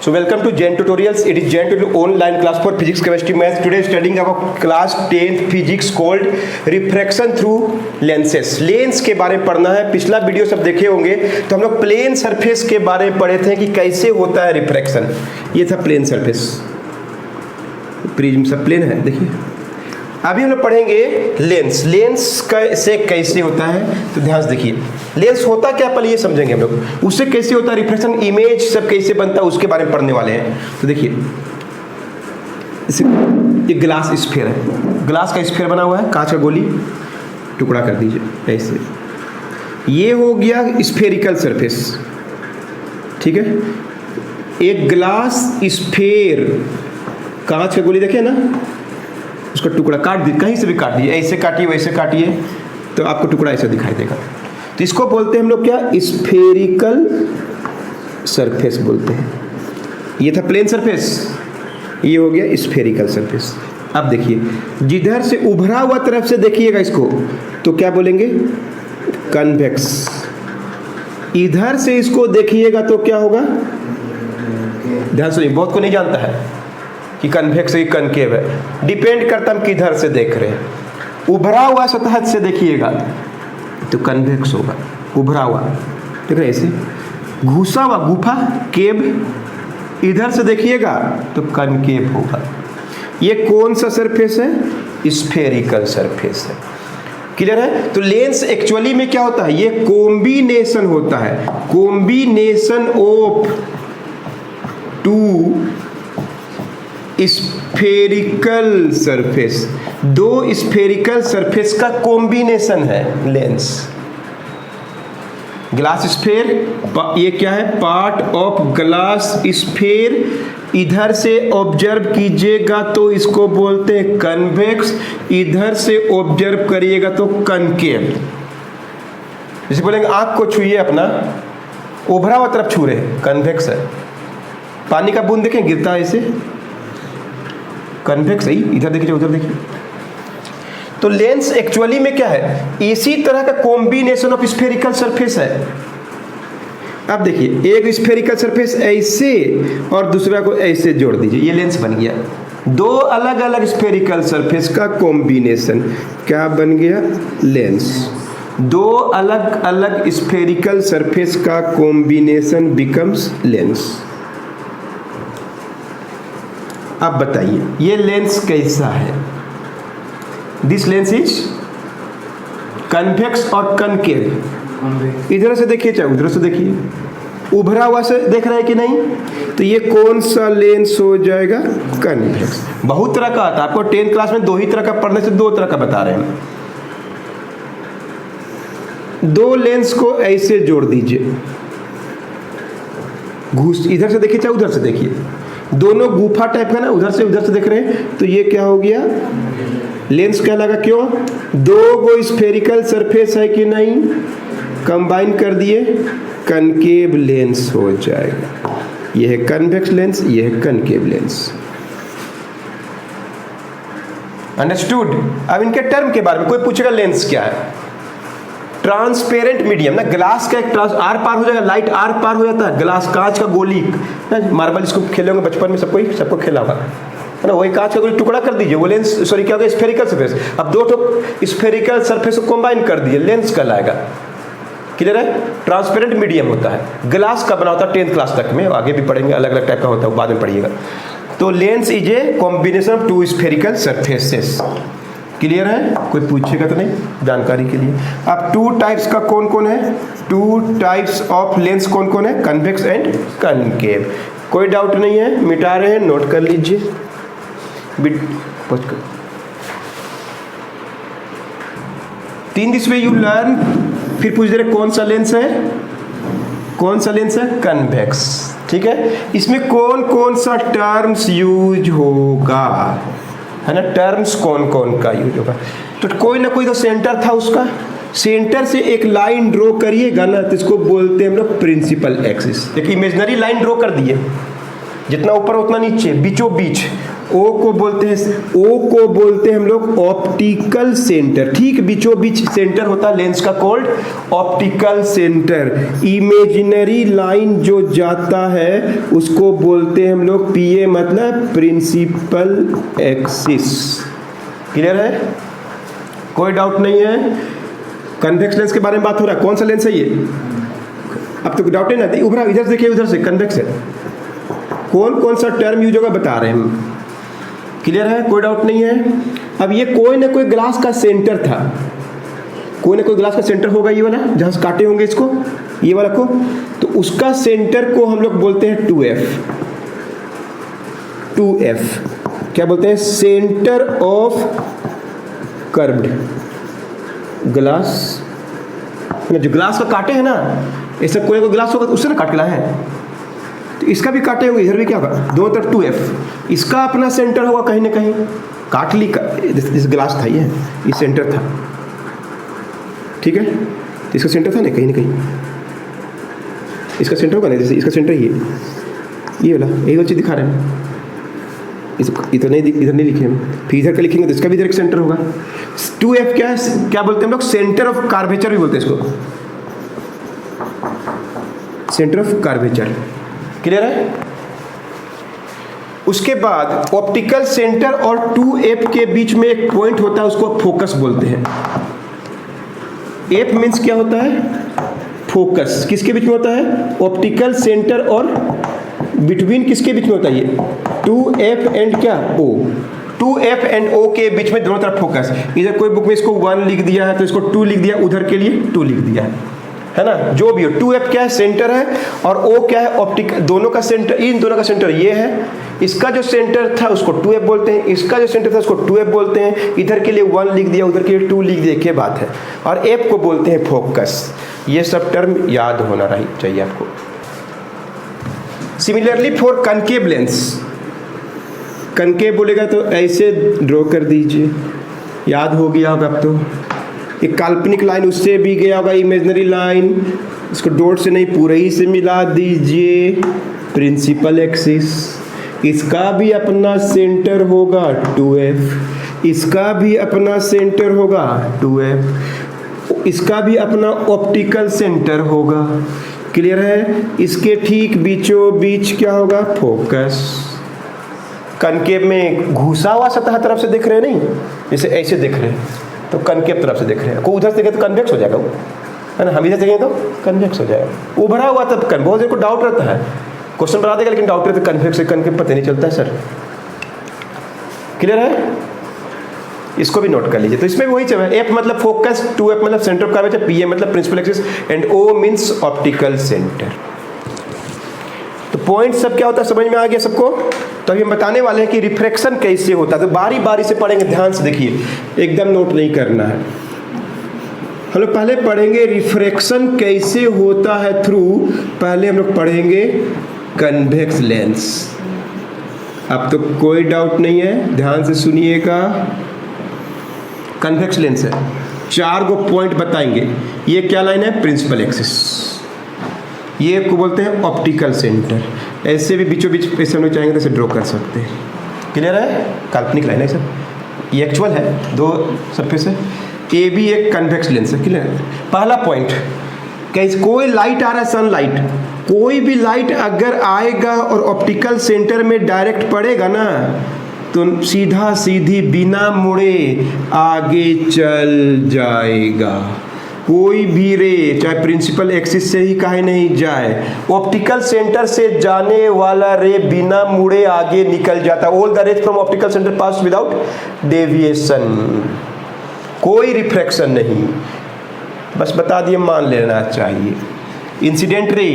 So welcome to Jain Tutorials. It is Jain Tutorial online class for physics, chemistry, maths. Today studying about class 10th physics called refraction through lenses. Lens के बारे में पढ़ना है। पिछला video सब देखे होंगे तो हम लोग प्लेन सरफेस के बारे में पढ़े थे कि कैसे होता है रिफ्रैक्शन। ये था प्लेन सरफेस, प्रिज्म सब प्लेन है। देखिए अभी हम लोग पढ़ेंगे लेंस। लेंस से कैसे होता है तो ध्यान से देखिए। लेंस होता क्या पहले ये समझेंगे हम लोग, उससे कैसे होता है रिफ्लेक्शन, इमेज सब कैसे बनता है उसके बारे में पढ़ने वाले हैं। तो देखिए ये ग्लास स्फीयर है, ग्लास का स्फीयर बना हुआ है, कांच का गोली, टुकड़ा कर दीजिए ऐसे। ये हो गया स्फेरिकल सरफेस, ठीक है। एक ग्लास स्फीयर, कांच का गोली देखे ना, उसका टुकड़ा काट दी, कहीं से भी काट दिए, ऐसे काटिए वैसे काटिए तो आपको टुकड़ा ऐसा दिखाई देगा। तो इसको बोलते हैं हम लोग क्या, स्फेरिकल सरफेस बोलते हैं। ये था प्लेन सरफेस, ये हो गया स्फेरिकल सरफेस। अब देखिए जिधर से उभरा हुआ तरफ से देखिएगा इसको तो क्या बोलेंगे, कन्वेक्स। इधर से इसको देखिएगा तो क्या होगा, ध्यान सुनिए, बहुत को नहीं जानता है कि कन्वेक्स है कि कनकेव है, डिपेंड करता हम किधर से देख रहे हैं। उभरा हुआ सतह से देखिएगा तो कन्वेक्स होगा, उभरा हुआ, देख रहे ऐसे। घुसा हुआ गुफा केव, इधर से देखिएगा तो कनकेव होगा। ये कौन सा सरफेस है, स्फेरिकल सरफेस है। क्लियर है। तो लेंस एक्चुअली में क्या होता है, ये कॉम्बिनेशन होता है, combination of two spherical surface. दो स्फेरिकल सरफेस का कॉम्बिनेशन है लेंस। ग्लास स्फेयर, ये क्या है, पार्ट ऑफ ग्लास स्फेयर। इधर से ऑब्जर्व कीजिएगा तो इसको बोलते हैं कन्वेक्स, इधर से ऑब्जर्व करिएगा तो कनकेव। जैसे बोलेंगे आंख को छुइए अपना, उभरा हुआ तरफ छू रहे, कन्वेक्स है। पानी का बूंद देखें गिरता है ऐसे, कन्वेक्स है। इधर देखिए उधर देखिए। तो लेंस एक्चुअली में क्या है, इसी तरह का कॉम्बिनेशन ऑफ स्फेरिकल सरफेस है। अब देखिए एक स्फेरिकल सरफेस ऐसे और दूसरा को ऐसे जोड़ दीजिए, ये लेंस बन गया। दो अलग अलग स्फेरिकल सरफेस का कॉम्बिनेशन क्या बन गया, लेंस। दो अलग अलग स्फेरिकल सरफेस का कॉम्बिनेशन बिकम्स लेंस। अब बताइए ये लेंस कैसा है, दिस लेंस इज कन्वेक्स और कनकेव। इधर से देखिए चाहे उधर से देखिए, उभरा हुआ से देख रहे हैं कि नहीं, तो ये कौन सा लेंस हो जाएगा, कन्वेक्स। बहुत तरह का आता है, आपको 10th क्लास में दो ही तरह का पढ़ने से दो तरह का बता रहे हैं। दो लेंस को ऐसे जोड़ दीजिए, घुस, इधर से देखिए चाहे उधर से देखिए, दोनों गुफा टाइप है ना, उधर से देख रहे हैं, तो ये क्या हो गया, लेंस क्या लगा। क्यों, दो गो स्फेरिकल सरफेस है कि नहीं, कंबाइन कर दिए, कनकेव लेंस हो जाएगा। ये है कन्वेक्स लेंस, ये है कनकेव लेंस। अंडरस्टूड। अब इनके टर्म के बारे में कोई पूछेगा लेंस क्या है, ट्रांसपेरेंट मीडियम ना, ग्लास का एक आर पार हो जाएगा, लाइट आर पार हो जाता है, ग्लास कांच का गोली ना, मार्बल इसको खेले होंगे बचपन में, सबको खेला होगा है ना, वही कांच का गोली टुकड़ा कर दीजिए, वो लेंस, सॉरी क्या होगा, स्फेरिकल सरफेस। अब दो तो स्फेरिकल सरफेस को कंबाइन कर दिए, लेंस कहलाएगा। क्लियर है। ट्रांसपेरेंट मीडियम होता है, ग्लास का बना होता है 10th क्लास तक में, आगे भी पढ़ेंगे, अलग अलग टाइप का होता है, बाद में पढ़िएगा। तो lens is a combination of two spherical surfaces. Clear है, कोई पूछेगा तो नहीं जानकारी के लिए। अब टू टाइप्स का कौन कौन है, टू टाइप्स ऑफ लेंस कौन कौन है, कन्वेक्स एंड कनकेव। कोई डाउट नहीं है, मिटा रहे हैं, नोट कर लीजिए। तीन दिस वे यू लर्न। फिर पूछ दे रहे कौन सा लेंस है, कौन सा लेंस है, कन्वेक्स। ठीक है, इसमें कौन कौन सा टर्म्स यूज होगा, है ना, टर्म्स कौन कौन का यूज होगा। तो कोई ना कोई तो सेंटर था, उसका सेंटर से एक लाइन ड्रॉ करिएगा ना, तो इसको बोलते हैं हम लोग प्रिंसिपल एक्सिस। एक इमेजिनरी लाइन ड्रॉ कर दिए, जितना ऊपर उतना नीचे, बीचों बीच। ओ को बोलते हैं हम लोग ऑप्टिकल सेंटर, ठीक, बीचों बीच सेंटर होता है लेंस का, called optical centre. Imaginary line जो जाता है उसको बोलते हैं हम लोग पीए, मतलब प्रिंसिपल एक्सिस। क्लियर है, कोई डाउट नहीं है। कन्वेक्स लेंस के बारे में बात हो रहा है, कौन सा लेंस है ये, अब तो डाउट है ना, उभरा इधर से देखिए, उधर से, कन्वेक्स है। कौन कौन सा टर्म यूज होगा बता रहे हैं हम। क्लियर है, कोई डाउट नहीं है। अब ये कोई ना कोई ग्लास का सेंटर था, कोई ना कोई ग्लास का सेंटर होगा, ये वाला जहां से काटे होंगे इसको, ये वाला को, तो उसका सेंटर को हम लोग बोलते हैं 2F। क्या बोलते हैं, सेंटर ऑफ कर्व्ड ग्लास। जो ग्लास का काटे हैं ना, ऐसा कोई कोई ग्लास होगा उससे ना काट के लाए हैं, तो इसका भी काटे होंगे, इधर भी क्या होगा, दोनों तरफ 2F। इसका अपना सेंटर होगा कहीं ना कहीं, काट ली इस ग्लास था ये सेंटर था, ठीक है, तो इसका सेंटर था ना कहीं, इसका सेंटर होगा ना, जैसे इसका सेंटर ये वाला, यही वाली चीज़ दिखा रहे हैं। इधर नहीं लिखे हम, फिर इधर का लिखेंगे तो इसका भी इधर एक सेंटर होगा। 2F क्या है, क्या बोलते हैं हम लोग, सेंटर ऑफ कार्वेचर भी बोलते हैं इसको, सेंटर ऑफ कार्वेचर। क्लियर है। उसके बाद ऑप्टिकल सेंटर और 2F के बीच में एक पॉइंट होता है, उसको फोकस बोलते हैं। F मीन्स क्या होता है, फोकस। किसके बीच में होता है, ऑप्टिकल सेंटर और बिटवीन किसके बीच में होता है ये, 2F एंड क्या, O। 2F एंड O के बीच में दोनों तरफ फोकस। इधर कोई बुक में इसको 1 लिख दिया है तो इसको 2 लिख दिया, उधर के लिए 2 लिख दिया है ना, जो भी हो। 2F क्या है, सेंटर है, और O क्या है, ऑप्टिक। दोनों का सेंटर, इन दोनों का सेंटर ये है। इसका जो सेंटर था उसको 2F बोलते हैं, इसका जो सेंटर था उसको 2F बोलते हैं। इधर के लिए 1 लिख दिया, उधर के लिए 2 लिख दिया, क्या बात है। और F को बोलते हैं फोकस। ये सब टर्म याद होना चाहिए आपको। Similarly for concave lens, concave बोलेगा तो ऐसे ड्रॉ कर दीजिए, याद हो गया होगा अब तो। एक काल्पनिक लाइन उससे भी गया होगा, इमेजिनरी लाइन, इसको डॉट से नहीं पूरे ही से मिला दीजिए, प्रिंसिपल एक्सिस। इसका भी अपना सेंटर होगा 2F, इसका भी अपना सेंटर होगा 2F, इसका भी अपना ऑप्टिकल सेंटर होगा। क्लियर है। इसके ठीक बीचों बीच क्या होगा, फोकस। कनकेव में घुसा हुआ सतह तरफ से दिख रहे नहीं, जैसे ऐसे दिख रहे हैं तो कनकेव तरफ से दिख रहे हैं। कोई उधर से देखे तो कन्वेक्स हो जाएगा वो, है ना, हम इधर देखेंगे तो कन्वेक्स हो जाएगा। उभरा हुआ तब बहुत देर को डाउट रहता है, क्वेश्चन बना देगा लेकिन डाउट रहता है कन्वेक्स से कनकेव पता नहीं चलता है सर। क्लियर है, इसको भी नोट कर लीजिए। तो इसमें भी वही चीज है, F मतलब फोकस, 2F मतलब सेंटर ऑफ कर्वेचर, P मतलब principal axis and O means optical centre. तो पॉइंट सब क्या होता है समझ में आ गया सबको। तो अभी हम बताने वाले हैं कि रिफ्रैक्शन कैसे होता है, तो बारी बारी से पढ़ेंगे, ध्यान से देखिए, एकदम नोट नहीं करना है। हम लोग पहले पढ़ेंगे रिफ्रैक्शन कैसे होता है थ्रू, पहले हम लोग पढ़ेंगे कन्वेक्स लेंस। अब तो कोई डाउट नहीं है, ध्यान से सुनिएगा। कन्वेक्स लेंस है, 4 गो पॉइंट बताएंगे। ये क्या लाइन है, प्रिंसिपल एक्सिस, ये को बोलते हैं ऑप्टिकल सेंटर। ऐसे भी बीचों बीच ऐसे हम लोग चाहेंगे तो ऐसे ड्रॉ कर सकते हैं। क्लियर है, काल्पनिक लाइन है सब, ये एक्चुअल है, 2 सरफेस है। ए भी एक कन्वेक्स लेंस है। क्लियर है। पहला पॉइंट, कैसे कोई लाइट आ रहा है, सनलाइट, कोई भी लाइट अगर आएगा और ऑप्टिकल सेंटर में डायरेक्ट पड़ेगा ना, तो सीधा सीधी बिना मुड़े आगे चल जाएगा। कोई भी रे चाहे प्रिंसिपल एक्सिस से ही काहे नहीं जाए, ऑप्टिकल सेंटर से जाने वाला रे बिना मुड़े आगे निकल जाता। All the rays from optical centre pass without deviation, कोई रिफ्रैक्शन नहीं। बस बता दिए, मान लेना चाहिए। इंसिडेंट रे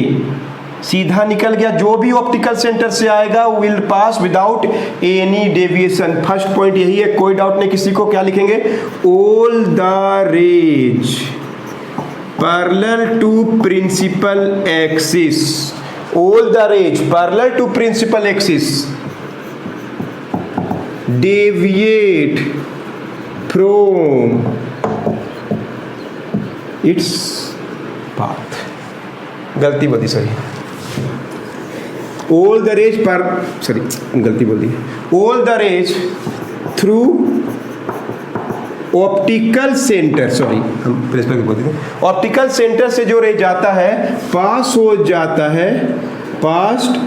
सीधा निकल गया, जो भी ऑप्टिकल सेंटर से आएगा will pass without any deviation. First point यही है, कोई डाउट नहीं किसी को। क्या लिखेंगे, all the rays parallel to principal axis, all the rays parallel to principal axis deviate from its path। गलती बोली, सही। ऑल द रेज पर, सॉरी गलती बोल दी, all the rays through optical centre, sorry हम प्रिंसिपल बोल देते, ऑप्टिकल सेंटर से जो रे जाता है पास हो जाता है, passed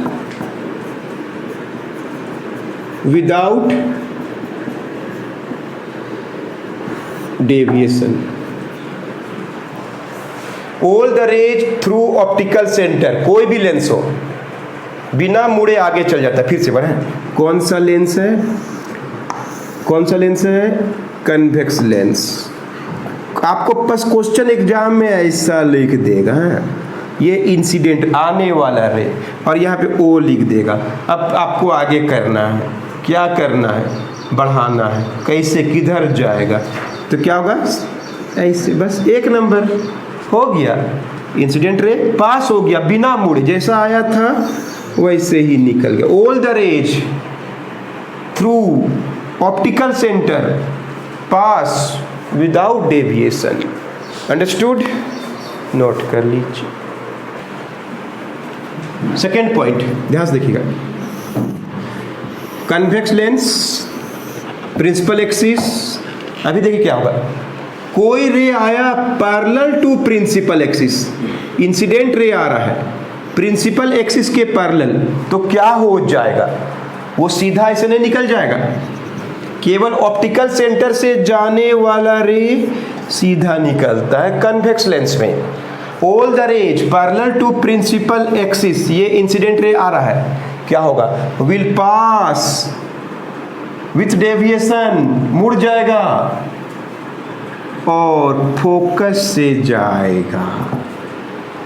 without deviation. All the rays through optical centre, कोई भी लेंस हो बिना मुड़े आगे चल जाता है। फिर से बढ़े, कौन सा लेंस है, कौन सा लेंस है, कन्वेक्स लेंस। आपको बस क्वेश्चन एग्जाम में ऐसा लिख देगा, ये इंसिडेंट आने वाला रे, और यहाँ पे ओ लिख देगा। अब आपको आगे करना है, क्या करना है, बढ़ाना है, कैसे, किधर जाएगा, तो क्या होगा, ऐसे बस एक नंबर हो गया, इंसिडेंट रे पास हो गया बिना मुड़े, जैसा आया था वैसे ही निकल गया। All the rays through optical centre pass without deviation. Understood, note कर लीजिए। सेकेंड पॉइंट ध्यान से देखिएगा, कन्वेक्स लेंस, प्रिंसिपल एक्सिस। अभी देखिए क्या होगा, कोई रे आया parallel to principal axis, incident ray आ रहा है प्रिंसिपल एक्सिस के पैरेलल, तो क्या हो जाएगा, वो सीधा ऐसे नहीं निकल जाएगा, केवल ऑप्टिकल सेंटर से जाने वाला रे सीधा निकलता है कन्वेक्स लेंस में। All the rays parallel to principal axis, ये इंसिडेंट रे आ रहा है, क्या होगा, विल पास विथ डेविएशन, मुड़ जाएगा और फोकस से जाएगा।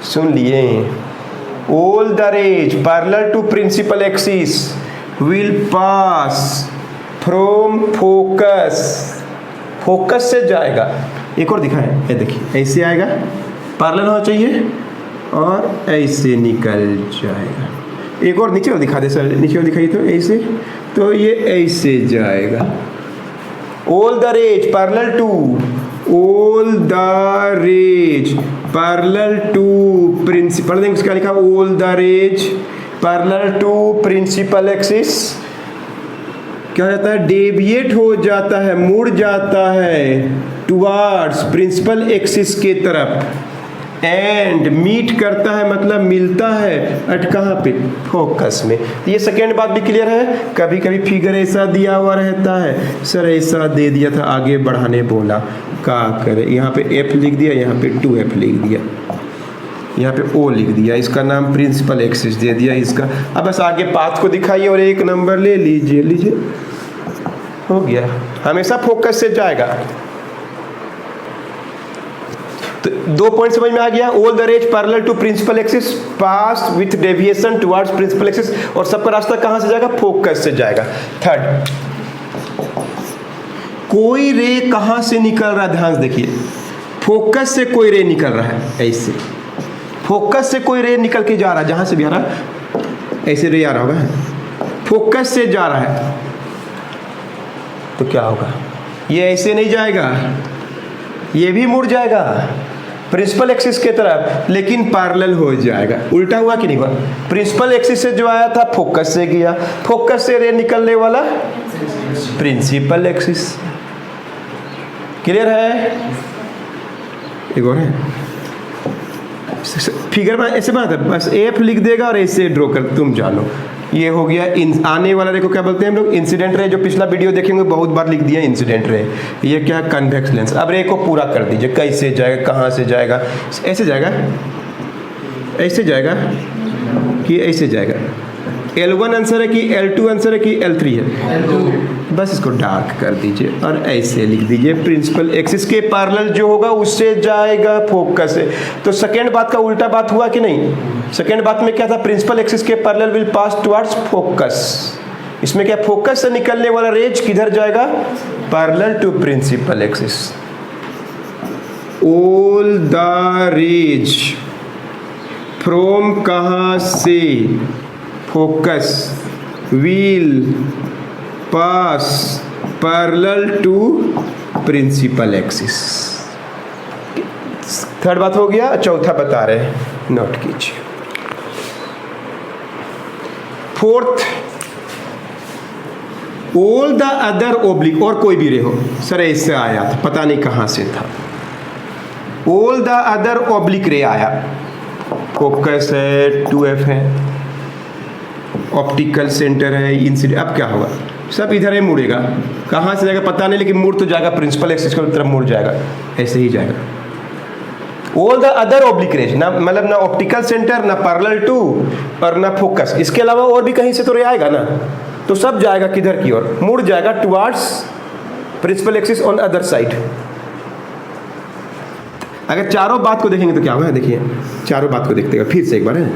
सुन लिए, all the rays parallel to principal axis will pass from focus, focus से जाएगा। एक और दिखाएं, ये देखिए ऐसे आएगा, पैरेलल होना चाहिए और ऐसे निकल जाएगा। एक और नीचे और दिखा दे सर, नीचे और दिखाइए, तो ऐसे, तो ये ऐसे जाएगा। All the rays parallel to, all the rays parallel to principal, देखें क्या लिखा, all the rays parallel to principal axis, क्या हो जाता है, डेविएट हो जाता है, मुड़ जाता है टुवार्ड्स प्रिंसिपल एक्सिस के तरफ, एंड मीट करता है, मतलब मिलता है अट कहाँ पे, फोकस में। ये सेकेंड बात भी क्लियर है। कभी कभी फिगर ऐसा दिया हुआ रहता है, सर ऐसा दे दिया था, आगे बढ़ाने बोला, क्या करे, यहाँ पे एफ लिख दिया, यहाँ पे 2F लिख दिया, यहाँ पे O लिख दिया, इसका नाम प्रिंसिपल एक्सिस दे दिया इसका। अब बस आगे पाथ को दिखाइए और एक नंबर ले लीजिए, लीजिए, हो गया, हमेशा फोकस से जाएगा। तो 2 पॉइंट समझ में आ गया, all the rays parallel to principal axis pass with deviation towards principal axis, और सबका रास्ता कहां से जाएगा, फोकस से जाएगा। थर्ड, कोई रे कहां से निकल रहा है, ध्यान से देखिए, फोकस से कोई रे निकल रहा है, ऐसे फोकस से कोई रे निकल के जा रहा है, जहां से भी आ रहा है, ऐसे रे आ रहा होगा, फोकस से जा रहा है, तो क्या होगा, ये ऐसे नहीं जाएगा, ये भी मुड़ जाएगा प्रिंसिपल एक्सिस के तरफ, लेकिन पैरेलल हो जाएगा। उल्टा हुआ कि नहीं हुआ, प्रिंसिपल एक्सिस से जो आया था फोकस से गया, फोकस से रे निकलने वाला प्रिंसिपल एक्सिस। क्लियर है? एक और है, फिगर में ऐसे बना था, बस एफ लिख देगा और ऐसे ड्रॉ कर, तुम जानो। ये हो गया आने वाला रे को क्या बोलते हैं हम लोग, इंसिडेंट रे। जो पिछला वीडियो देखेंगे बहुत बार लिख दिया इंसिडेंट रे। ये क्या, कन्वेक्स लेंस। अब रे को पूरा कर दीजिए, कैसे जाएगा, कहाँ से जाएगा, ऐसे जाएगा, ऐसे जाएगा कि ऐसे जाएगा। L1 आंसर है कि L2 आंसर है कि L3 है, L2। बस इसको डार्क कर दीजिए और ऐसे लिख दीजिए, प्रिंसिपल एक्सिस के पैरेलल जो होगा उससे जाएगा फोकस से। तो सेकेंड बात का उल्टा बात हुआ कि नहीं? सेकेंड बात में क्या था, प्रिंसिपल एक्सिस के parallel will pass towards focus. इसमें क्या, फोकस से निकलने वाला रेज किधर जाएगा, parallel to principal axis. All the rays from कहाँ से, focus, will pass parallel to principal axis. Third बात हो गया। चौथा बता रहे हैं, नोट कीजिए। Fourth, all the other oblique, और कोई भी रे हो सर इससे आया था पता नहीं कहाँ से था, ऑल द अदर ओब्लिक रे आया, फोकस है, 2F है, ऑप्टिकल सेंटर है, इंसिडेंट, अब क्या होगा, सब इधर ही मुड़ेगा, कहाँ से जाएगा पता नहीं, लेकिन मुड़ तो जाएगा प्रिंसिपल एक्सिस की तरफ मुड़ जाएगा, ऐसे ही जाएगा। All the other oblique rays, ना मतलब ना ऑप्टिकल सेंटर, ना पैरेलल टू, और ना फोकस, इसके अलावा और भी कहीं से तो रे आएगा ना, तो सब जाएगा किधर की ओर, मुड़ जाएगा towards principal axis on other side. अगर चारों बात को देखेंगे तो क्या होगा, देखिए चारों बात को देखते हैं फिर से एक बार है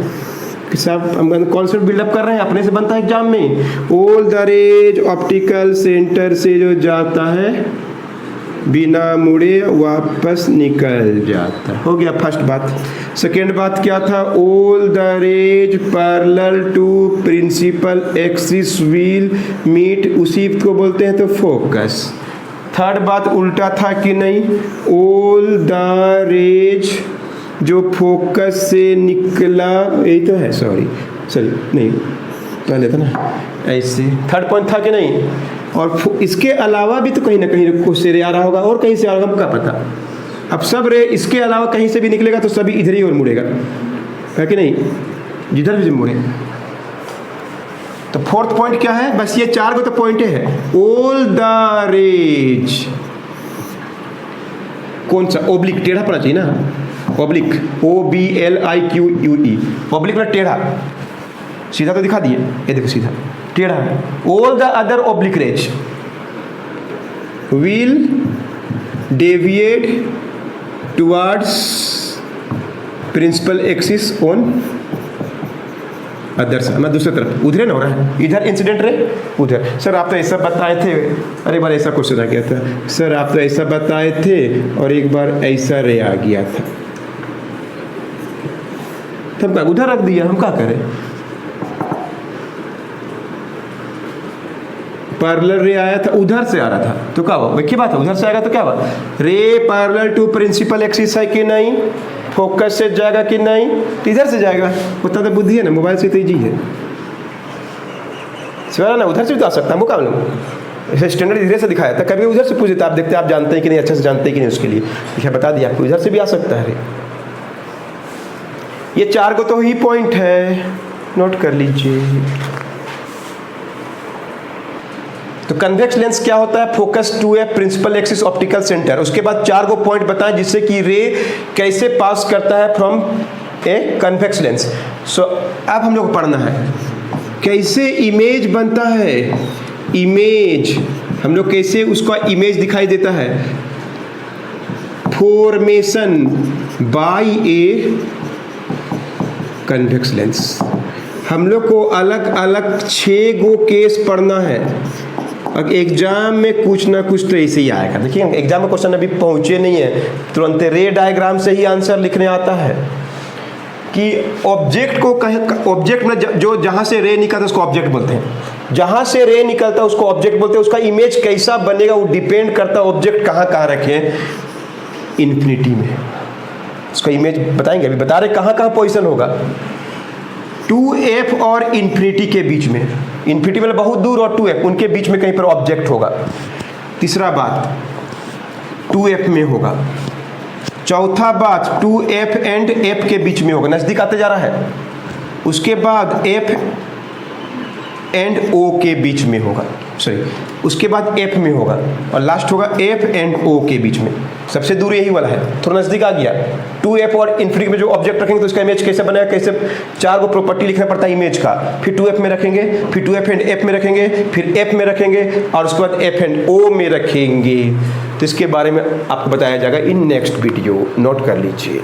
कि सब हम कॉन्सेप्ट बिल्डअप कर रहे हैं, अपने से बनता है एग्जाम में। All the rays optical centre से जो जाता है बिना मुड़े वापस निकल जाता है, हो गया फर्स्ट बात। सेकेंड बात क्या था, all the rays parallel to principal axis will meet, उसी को बोलते हैं तो फोकस। थर्ड बात उल्टा था कि नहीं, ऑल द रेज जो फोकस से निकला, यही तो है, सॉरी नहीं पहले था ना ऐसे, थर्ड पॉइंट था कि नहीं। और इसके अलावा भी तो कहीं ना कहीं से रे आ रहा होगा, और कहीं से आ रहा होगा, क्या पता। अब सब रे इसके अलावा कहीं से भी निकलेगा तो सभी इधर ही और मुड़ेगा, है कि नहीं, जिधर भी मुड़े। तो फोर्थ पॉइंट क्या है, बस ये चार को तो पॉइंट है, ऑल द रेज, कौन सा, ओब्लिक, टेढ़ा पड़ा चाहिए ना, ओब्लिक, OBLIQUE, ओब्लिक ना टेढ़ा, सीधा तो दिखा दिए, ये देखो सीधा, टेढ़ा। All the other oblique rays will deviate towards principal axis on other side, दूसरी तरफ, उधर ना हो रहा है, इधर इंसिडेंट रे, उधर। सर आप तो ऐसा बताए थे, अरे बार ऐसा क्वेश्चन आ गया था, सर आप तो ऐसा बताए थे और एक बार ऐसा रे आ गया था, तब क्या उधर रख दिया, हम क्या करें। पैरेलल रे आया था, उधर से आ रहा था, तो क्या हुआ, क्या बात है, उधर से आएगा तो क्या हुआ, ray parallel to principal axis है कि नहीं, फोकस से जाएगा कि नहीं, तो इधर से जाएगा, उतना तो बुद्धि है ना, मोबाइल से तो इजी है, सवाल ना, उधर से भी तो आ सकता है, वो काम नहीं, ऐसे स्टैंडर्ड इधर से दिखाया था, कभी उधर से पूछे तो आप देखते आप जानते हैं कि नहीं, अच्छे से जानते हैं कि नहीं, उसके लिए बता दिया आपको, इधर से भी आ सकता है। ये चार को तो ही पॉइंट है, नोट कर लीजिए। तो कन्वेक्स लेंस क्या होता है, focus 2F principal axis optical centre, उसके बाद चार को पॉइंट बताएं जिससे कि रे कैसे पास करता है फ्रॉम ए कन्वेक्स लेंस। सो अब हम लोग पढ़ना है कैसे इमेज बनता है, इमेज हम लोग कैसे उसका इमेज दिखाई देता है, formation by a convex lens. हम लोग को अलग अलग 6 गो केस पढ़ना है, अब एग्जाम में कुछ ना कुछ तो ऐसे ही आएगा। देखिए एग्जाम में क्वेश्चन अभी पहुंचे नहीं है, तुरंत रे डायग्राम से ही आंसर लिखने आता है कि ऑब्जेक्ट को ऑब्जेक्ट में जो जहां से रे निकलता है उसको ऑब्जेक्ट बोलते हैं, जहां से रे निकलता है उसको ऑब्जेक्ट बोलते हैं। उसका इमेज कैसा बनेगा वो डिपेंड करता है ऑब्जेक्ट कहाँ कहाँ रखे हैं, इन्फिनिटी में उसका इमेज बताएंगे, अभी बता रहे कहाँ कहाँ पोजिशन होगा, 2F और इन्फिनिटी के बीच में, इन्फिनिटी मतलब बहुत दूर और 2F उनके बीच में कहीं पर ऑब्जेक्ट होगा। तीसरा बात 2F में होगा। चौथा बात 2F एंड F के बीच में होगा, नज़दीक आते जा रहा है। उसके बाद F एंड O के बीच में होगा, सॉरी उसके बाद F में होगा और लास्ट होगा F एंड O के बीच में। सबसे दूर यही वाला है, थोड़ा नज़दीक आ गया। 2F और इन्फिनिटी में जो ऑब्जेक्ट रखेंगे तो उसका इमेज कैसे बनेगा, कैसे, चार को प्रॉपर्टी लिखना पड़ता है इमेज का, फिर 2F में रखेंगे, फिर 2F एंड F में रखेंगे, फिर F में रखेंगे और उसके बाद F एंड O में रखेंगे। तो इसके बारे में आपको बताया जाएगा इन नेक्स्ट वीडियो, नोट कर लीजिए।